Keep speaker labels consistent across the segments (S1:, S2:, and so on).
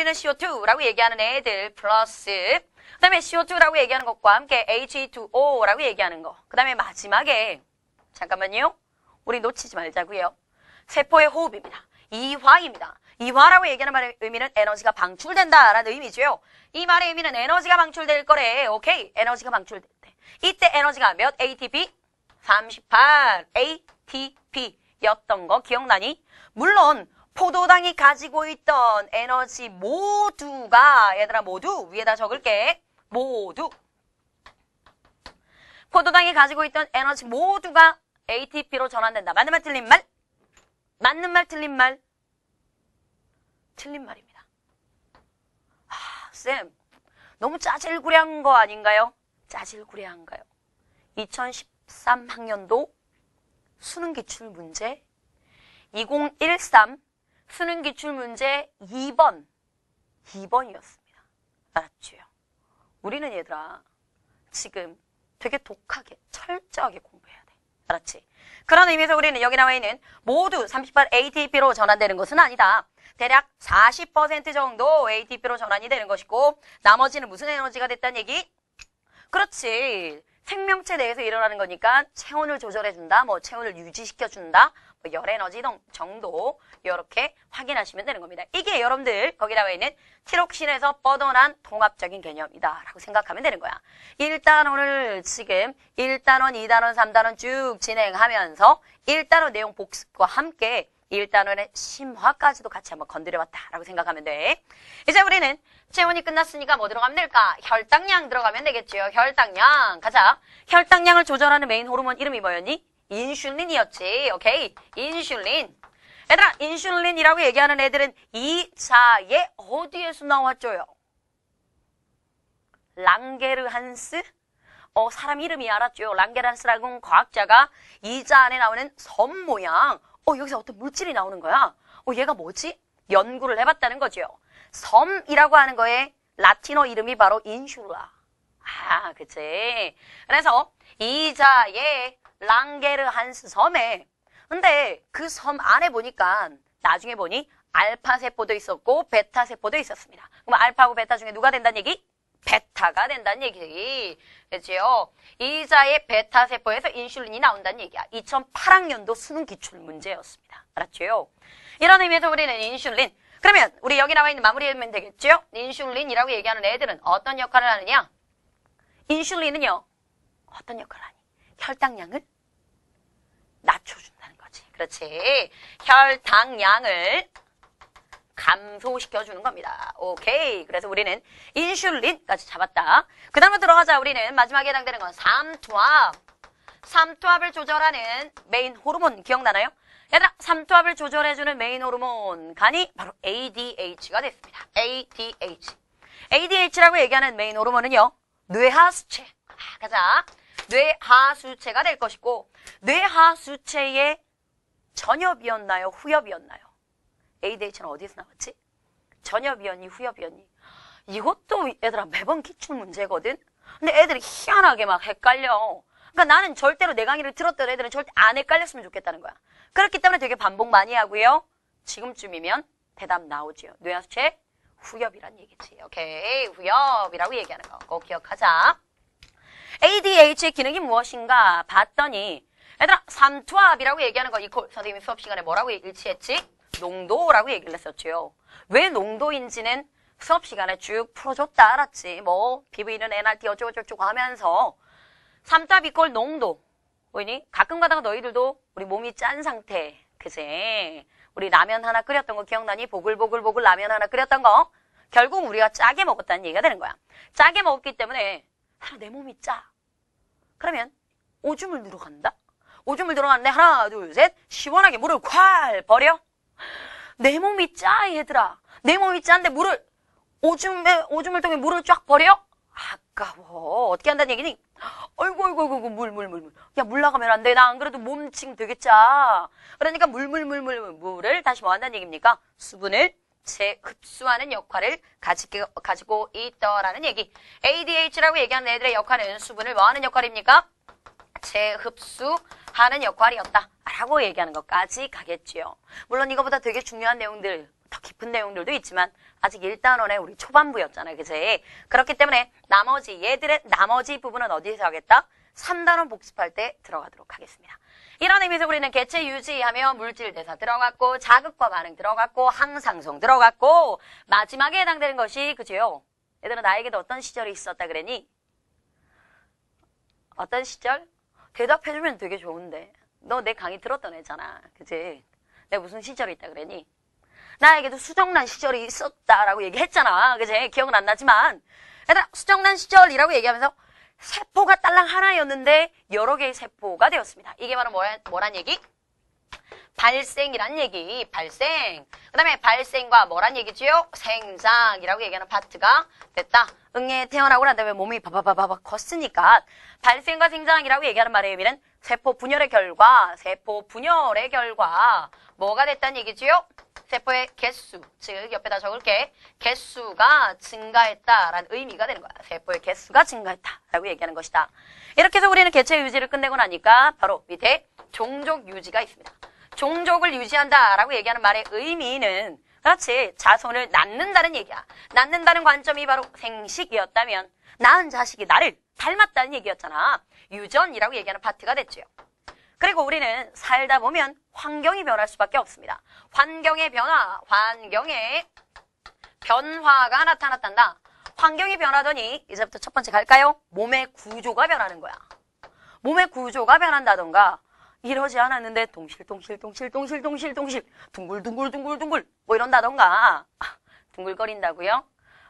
S1: 우리는 CO2라고 얘기하는 애들 플러스 그 다음에 CO2라고 얘기하는 것과 함께 H2O라고 얘기하는 거. 그 다음에 마지막에 잠깐만요. 우리 놓치지 말자고요. 세포의 호흡입니다. 이화입니다. 이화라고 얘기하는 말의 의미는 에너지가 방출된다라는 의미죠. 이 말의 의미는 에너지가 방출될 거래. 오케이. 에너지가 방출될 때. 이때 에너지가 몇 ATP? 38 ATP였던 거 기억나니? 물론 포도당이 가지고 있던 에너지 모두가 얘들아 모두 위에다 적을게. 모두. 포도당이 가지고 있던 에너지 모두가 ATP로 전환된다. 맞는 말 틀린 말? 맞는 말 틀린 말? 틀린 말입니다. 쌤, 너무 짜질구레한 거 아닌가요? 짜질구레한가요? 2013학년도 수능기출 문제 2013 수능기출 문제 2번이었습니다. 알았죠? 우리는 얘들아 지금 되게 독하게 철저하게 공부해야 돼. 알았지? 그런 의미에서 우리는 여기 나와 있는 모두 38 ATP로 전환되는 것은 아니다. 대략 40% 정도 ATP로 전환이 되는 것이고 나머지는 무슨 에너지가 됐다는 얘기? 그렇지. 생명체 내에서 일어나는 거니까 체온을 조절해준다, 뭐 체온을 유지시켜준다, 뭐 열에너지 정도 이렇게 확인하시면 되는 겁니다. 이게 여러분들 거기 나와 있는 티록신에서 뻗어난 통합적인 개념이다 라고 생각하면 되는 거야. 1단원을 지금 1단원, 2단원, 3단원 쭉 진행하면서 1단원 내용 복습과 함께 1단원의 심화까지도 같이 한번 건드려봤다라고 생각하면 돼. 이제 우리는 체온이 끝났으니까 뭐 들어가면 될까? 혈당량 들어가면 되겠지요. 혈당량. 가자. 혈당량을 조절하는 메인 호르몬 이름이 뭐였니? 인슐린이었지. 오케이. 인슐린. 얘들아, 인슐린이라고 얘기하는 애들은 이 자에 어디에서 나왔죠요? 랑게르한스? 사람 이름이 알았죠. 랑게르한스라는 과학자가 이 자 안에 나오는 섬 모양. 여기서 어떤 물질이 나오는 거야. 얘가 뭐지? 연구를 해봤다는 거죠. 섬이라고 하는 거에 라틴어 이름이 바로 인슐라. 그치. 그래서 이자의 랑게르한스 섬에 근데 그 섬 안에 보니까 나중에 보니 알파 세포도 있었고 베타 세포도 있었습니다. 그럼 알파하고 베타 중에 누가 된다는 얘기? 베타가 된다는 얘기. 그렇죠? 이자의 베타 세포에서 인슐린이 나온다는 얘기야. 2008학년도 수능 기출 문제였습니다. 알았죠? 이런 의미에서 우리는 인슐린. 그러면 우리 여기 나와 있는 마무리하면 되겠죠? 인슐린이라고 얘기하는 애들은 어떤 역할을 하느냐? 인슐린은요. 어떤 역할을 하니? 혈당량을 낮춰준다는 거지. 그렇지. 혈당량을 감소시켜주는 겁니다. 오케이. 그래서 우리는 인슐린까지 잡았다. 그 다음으로 들어가자. 우리는 마지막에 해당되는 건 삼투압. 삼투압을 조절하는 메인 호르몬 기억나나요? 얘들아, 삼투압을 조절해주는 메인 호르몬 간이 바로 ADH가 됐습니다. ADH. ADH라고 얘기하는 메인 호르몬은요. 뇌하수체. 가자. 뇌하수체가 될 것이고 뇌하수체의 전엽이었나요? 후엽이었나요? ADH는 어디서 나왔지? 전엽이었니? 후엽이었니? 이것도 얘들아 매번 기출 문제거든? 근데 애들이 희한하게 막 헷갈려. 그러니까 나는 절대로 내 강의를 들었던 애들은 절대 안 헷갈렸으면 좋겠다는 거야. 그렇기 때문에 되게 반복 많이 하고요. 지금쯤이면 대답 나오죠. 뇌하수체 후엽이란 얘기지. 오케이. 후엽이라고 얘기하는 거 꼭 기억하자. ADH의 기능이 무엇인가 봤더니 얘들아 삼투압이라고 얘기하는 거 이퀄 선생님이 수업 시간에 뭐라고 일치했지? 농도라고 얘기를 했었죠. 왜 농도인지는 수업 시간에 쭉 풀어줬다 알았지. 뭐 PV는 NRT 어쩌고저쩌고 하면서 삼투압 이퀄 농도. 보이니? 가끔 가다가 너희들도 우리 몸이 짠 상태. 그제 우리 라면 하나 끓였던 거 기억나니? 보글보글 라면 하나 끓였던 거. 결국 우리가 짜게 먹었다는 얘기가 되는 거야. 짜게 먹었기 때문에 내 몸이 짜. 그러면 오줌을 누러 간다. 오줌을 들어가는데 하나 둘 셋 시원하게 물을 콸 버려. 내 몸이 짜 얘들아. 내 몸이 짠데 물을 오줌을 통해 물을 쫙 버려? 아까워. 어떻게 한다는 얘기니? 어이구 물. 야 물 나가면 안 돼. 나 안 그래도 몸 지금 되게 짜. 그러니까 물을 다시 뭐 한다는 얘기입니까? 수분을 재흡수하는 역할을 가지고 있더라는 얘기. ADH라고 얘기하는 애들의 역할은 수분을 뭐 하는 역할입니까? 재흡수하는 역할이었다 라고 얘기하는 것까지 가겠지요. 물론 이거보다 되게 중요한 내용들 더 깊은 내용들도 있지만 아직 1단원의 우리 초반부였잖아요. 그치? 그렇기 때문에 얘들의 나머지 부분은 어디서 하겠다? 3단원 복습할 때 들어가도록 하겠습니다. 이런 의미에서 우리는 개체 유지하며 물질 대사 들어갔고 자극과 반응 들어갔고 항상성 들어갔고 마지막에 해당되는 것이 그죠? 얘들아 나에게도 어떤 시절이 있었다 그랬니? 어떤 시절? 대답해주면 되게 좋은데 너 내 강의 들었던 애잖아. 그치? 내가 무슨 시절이 있다 그랬니? 나에게도 수정란 시절이 있었다라고 얘기했잖아. 그치? 기억은 안 나지만 얘들아 수정란 시절이라고 얘기하면서 세포가 딸랑 하나였는데 여러 개의 세포가 되었습니다. 이게 바로 뭐란 얘기? 발생이란 얘기. 발생. 그 다음에 발생과 뭐란 얘기지요? 생장이라고 얘기하는 파트가 됐다. 응애 태어나고 난 다음에 몸이 바바바바바 컸으니까 발생과 생장이라고 얘기하는 말의 의미는 세포 분열의 결과 뭐가 됐다는 얘기지요? 세포의 개수, 즉 옆에다 적을게. 개수가 증가했다라는 의미가 되는 거야. 세포의 개수가 증가했다라고 얘기하는 것이다. 이렇게 해서 우리는 개체 유지를 끝내고 나니까 바로 밑에 종족 유지가 있습니다. 종족을 유지한다라고 얘기하는 말의 의미는 그렇지 자손을 낳는다는 얘기야. 낳는다는 관점이 바로 생식이었다면 낳은 자식이 나를 닮았다는 얘기였잖아. 유전이라고 얘기하는 파트가 됐죠. 그리고 우리는 살다 보면 환경이 변할 수밖에 없습니다. 환경의 변화가 나타났단다. 환경이 변하더니 이제부터 첫 번째 갈까요? 몸의 구조가 변하는 거야. 몸의 구조가 변한다던가 이러지 않았는데 동실동실 둥글둥글 뭐 이런다던가 둥글거린다고요?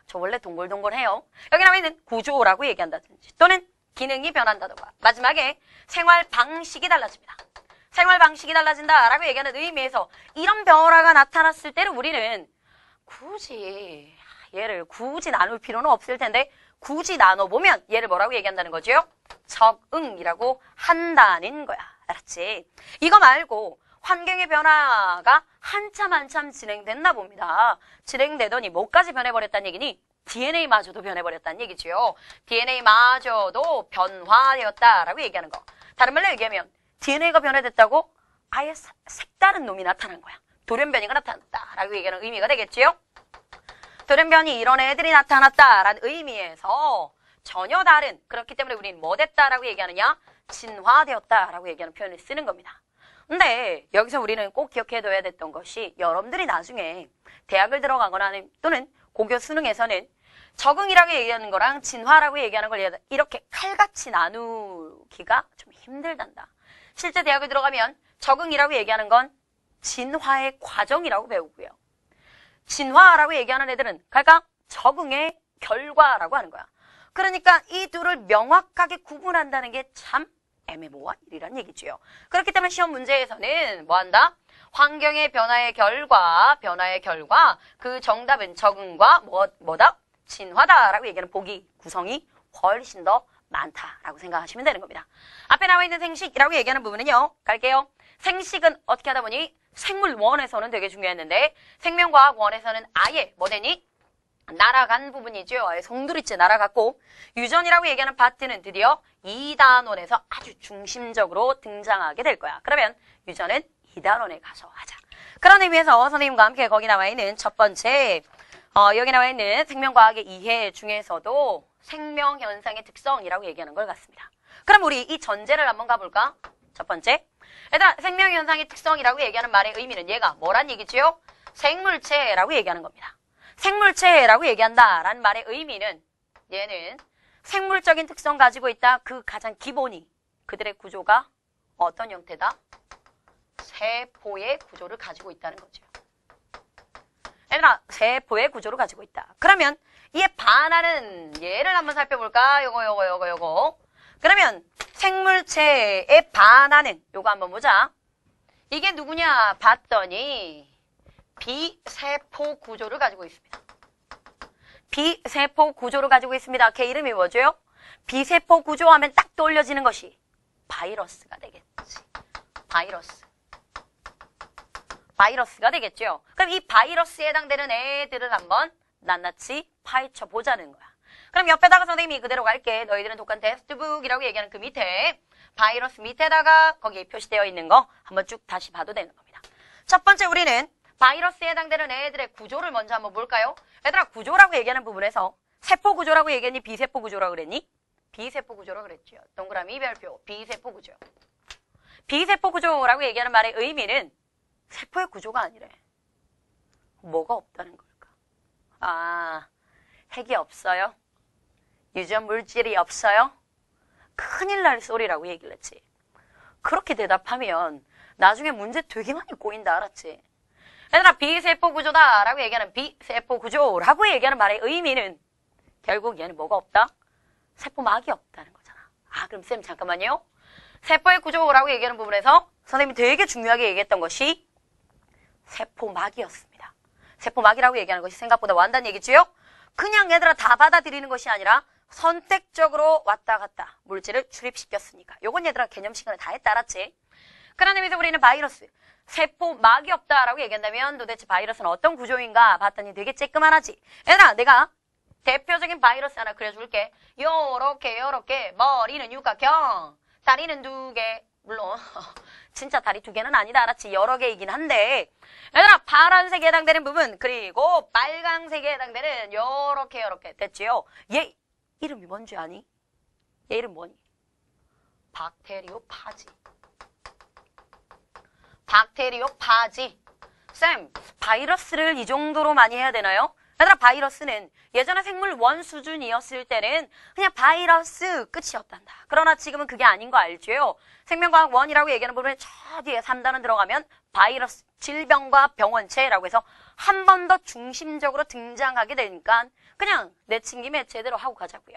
S1: 저 원래 동글동글해요. 여기 나와 있는 구조라고 얘기한다든지 또는 기능이 변한다던가 마지막에 생활 방식이 달라집니다. 생활 방식이 달라진다라고 얘기하는 의미에서 이런 변화가 나타났을 때는 우리는 굳이 얘를 굳이 나눌 필요는 없을 텐데 굳이 나눠보면 얘를 뭐라고 얘기한다는 거죠? 적응이라고 한다는 거야. 알았지? 이거 말고 환경의 변화가 한참 진행됐나 봅니다. 진행되더니 뭐까지 변해버렸다는 얘기니? DNA마저도 변해버렸다는 얘기지요. DNA마저도 변화되었다라고 얘기하는 거. 다른 말로 얘기하면 DNA가 변화됐다고 아예 색다른 놈이 나타난 거야. 돌연변이가 나타났다라고 얘기하는 의미가 되겠지요. 돌연변이 이런 애들이 나타났다라는 의미에서 전혀 다른 그렇기 때문에 우리는 뭐 됐다라고 얘기하느냐? 진화되었다라고 얘기하는 표현을 쓰는 겁니다. 근데 여기서 우리는 꼭 기억해둬야 됐던 것이 여러분들이 나중에 대학을 들어가거나 또는 고교 수능에서는 적응이라고 얘기하는 거랑 진화라고 얘기하는 걸 이렇게 칼같이 나누기가 좀 힘들단다. 실제 대학을 들어가면 적응이라고 얘기하는 건 진화의 과정이라고 배우고요. 진화라고 얘기하는 애들은 갈까? 적응의 결과라고 하는 거야. 그러니까 이 둘을 명확하게 구분한다는 게 참 애매모호한 일이란 얘기지요. 그렇기 때문에 시험 문제에서는 뭐 한다? 환경의 변화의 결과 그 정답은 적응과 뭐다? 진화다라고 얘기하는 보기 구성이 훨씬 더 많다라고 생각하시면 되는 겁니다. 앞에 나와 있는 생식이라고 얘기하는 부분은요. 갈게요. 생식은 어떻게 하다 보니 생물원에서는 되게 중요했는데 생명과학원에서는 아예 뭐 되니? 날아간 부분이죠. 아예 송두리째 날아갔고 유전이라고 얘기하는 파트는 드디어 2단원에서 아주 중심적으로 등장하게 될 거야. 그러면 유전은 2단원에 가서 하자. 그런 의미에서 선생님과 함께 거기 나와 있는 첫 번째 여기 나와 있는 생명과학의 이해 중에서도 생명현상의 특성이라고 얘기하는 걸 같습니다. 그럼 우리 이 전제를 한번 가볼까? 첫 번째 일단 생명현상의 특성이라고 얘기하는 말의 의미는 얘가 뭐란 얘기지요? 생물체라고 얘기하는 겁니다. 생물체라고 얘기한다라는 말의 의미는 얘는 생물적인 특성 가지고 있다. 그 가장 기본이 그들의 구조가 어떤 형태다? 세포의 구조를 가지고 있다는 거죠. 얘들아 세포의 구조를 가지고 있다. 그러면 이에 반하는 예를 한번 살펴볼까? 요거. 그러면 생물체에 반하는 요거 한번 보자. 이게 누구냐 봤더니 비세포 구조를 가지고 있습니다. 비세포 구조를 가지고 있습니다. 걔 이름이 뭐죠? 비세포 구조하면 딱 떠올려지는 것이 바이러스가 되겠지. 바이러스가 되겠죠. 그럼 이 바이러스에 해당되는 애들을 한번 낱낱이 파헤쳐 보자는 거야. 그럼 옆에다가 선생님이 그대로 갈게. 너희들은 독한 테스트북이라고 얘기하는 그 밑에 바이러스 밑에다가 거기에 표시되어 있는 거 한번 쭉 다시 봐도 되는 겁니다. 첫 번째 우리는 바이러스에 해당되는 애들의 구조를 먼저 한번 볼까요? 얘들아, 구조라고 얘기하는 부분에서 세포 구조라고 얘기했니? 비세포 구조라고 그랬니? 비세포 구조라고 그랬죠. 동그라미 별표, 비세포 구조. 비세포 구조라고 얘기하는 말의 의미는 세포의 구조가 아니래. 뭐가 없다는 걸까? 아, 핵이 없어요? 유전 물질이 없어요? 큰일 날 소리라고 얘기를 했지. 그렇게 대답하면 나중에 문제 되게 많이 꼬인다, 알았지? 얘들아, 비세포 구조다라고 얘기하는 비세포 구조라고 얘기하는 말의 의미는 결국 얘는 뭐가 없다? 세포막이 없다는 거잖아. 아, 그럼 쌤 잠깐만요. 세포의 구조라고 얘기하는 부분에서 선생님이 되게 중요하게 얘기했던 것이 세포막이었습니다. 세포막이라고 얘기하는 것이 생각보다 완단 얘기지요? 그냥 얘들아 다 받아들이는 것이 아니라 선택적으로 왔다 갔다 물질을 출입시켰으니까. 요건 얘들아 개념 시간에 다 했다, 알았지? 그런 의미에서 우리는 바이러스, 세포막이 없다라고 얘기한다면 도대체 바이러스는 어떤 구조인가 봤더니 되게 쬐끄만하지. 얘들아, 내가 대표적인 바이러스 하나 그려줄게. 요렇게 머리는 육각형, 다리는 2개. 물론 진짜 다리 2개는 아니다, 알았지? 여러 개이긴 한데 얘들아, 파란색에 해당되는 부분 그리고 빨강색에 해당되는 요렇게 됐지요? 얘 이름이 뭔지 아니? 얘 이름 뭐니? 박테리오파지. 박테리오파지. 쌤, 바이러스를 이 정도로 많이 해야 되나요? 얘들아, 바이러스는 예전에 생물 원 수준이었을 때는 그냥 바이러스 끝이었단다. 그러나 지금은 그게 아닌 거 알죠? 생명과학 원이라고 얘기하는 부분에 저 뒤에 3단원 들어가면 바이러스, 질병과 병원체라고 해서 한 번 더 중심적으로 등장하게 되니까 그냥 내친 김에 제대로 하고 가자고요.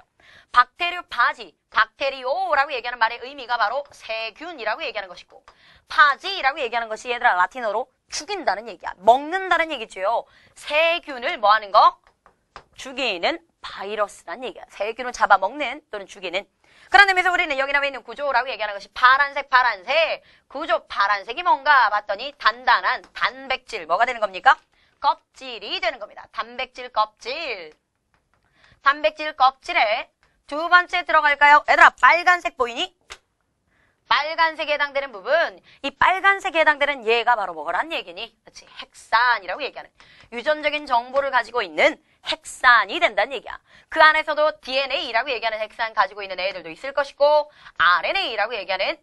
S1: 박테리오파지, 박테리오라고 얘기하는 말의 의미가 바로 세균이라고 얘기하는 것이고, 파지라고 얘기하는 것이 얘들아 라틴어로 죽인다는 얘기야. 먹는다는 얘기죠. 세균을 뭐 하는 거? 죽이는 바이러스란 얘기야. 세균을 잡아먹는 또는 죽이는. 그런 의미에서 우리는 여기 나와 있는 구조라고 얘기하는 것이 파란색 구조 파란색이 뭔가 봤더니 단단한 단백질 뭐가 되는 겁니까? 껍질이 되는 겁니다. 단백질 껍질. 단백질 껍질에 두 번째 들어갈까요? 얘들아, 빨간색 보이니? 빨간색에 해당되는 부분, 이 빨간색에 해당되는 얘가 바로 뭐란 얘기니? 그렇지, 핵산이라고 얘기하는 유전적인 정보를 가지고 있는 핵산이 된다는 얘기야. 그 안에서도 DNA라고 얘기하는 핵산 가지고 있는 애들도 있을 것이고 RNA라고 얘기하는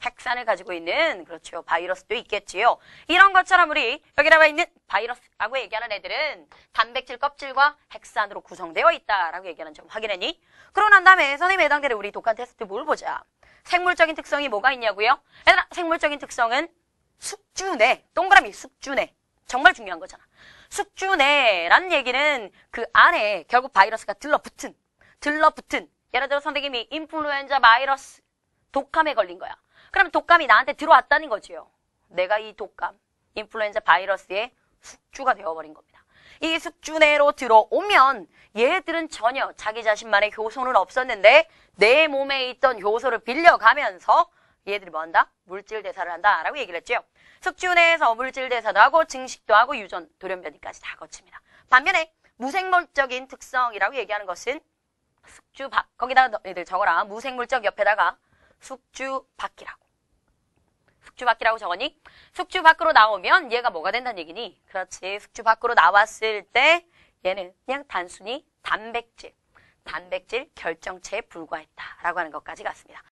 S1: 핵산을 가지고 있는, 그렇죠, 바이러스도 있겠지요. 이런 것처럼 우리 여기 나와 있는 바이러스라고 얘기하는 애들은 단백질 껍질과 핵산으로 구성되어 있다라고 얘기하는 점 확인했니? 그러고 난 다음에 선생님에 해당되는 우리 독한 테스트 뭘 보자. 생물적인 특성이 뭐가 있냐고요? 얘들아, 생물적인 특성은 숙주내, 동그라미 숙주내. 정말 중요한 거잖아. 숙주내란 얘기는 그 안에 결국 바이러스가 들러붙은. 예를 들어 선생님이 인플루엔자 바이러스 독감에 걸린 거야. 그럼 독감이 나한테 들어왔다는 거지요. 내가 이 독감, 인플루엔자 바이러스의 숙주가 되어버린 겁니다. 이 숙주내로 들어오면 얘들은 전혀 자기 자신만의 효소는 없었는데 내 몸에 있던 효소를 빌려가면서 얘들이 뭐 한다? 물질 대사를 한다라고 얘기를 했죠. 숙주내에서 물질 대사도 하고 증식도 하고 유전, 돌연변이까지 다 거칩니다. 반면에 무생물적인 특성이라고 얘기하는 것은 숙주밖, 거기다가 얘들 적어라. 무생물적 옆에다가 숙주밖이라고. 숙주밖이라고 적었니? 숙주 밖으로 나오면 얘가 뭐가 된다는 얘기니? 그렇지. 숙주 밖으로 나왔을 때 얘는 그냥 단순히 단백질 결정체에 불과했다라고 하는 것까지 같습니다.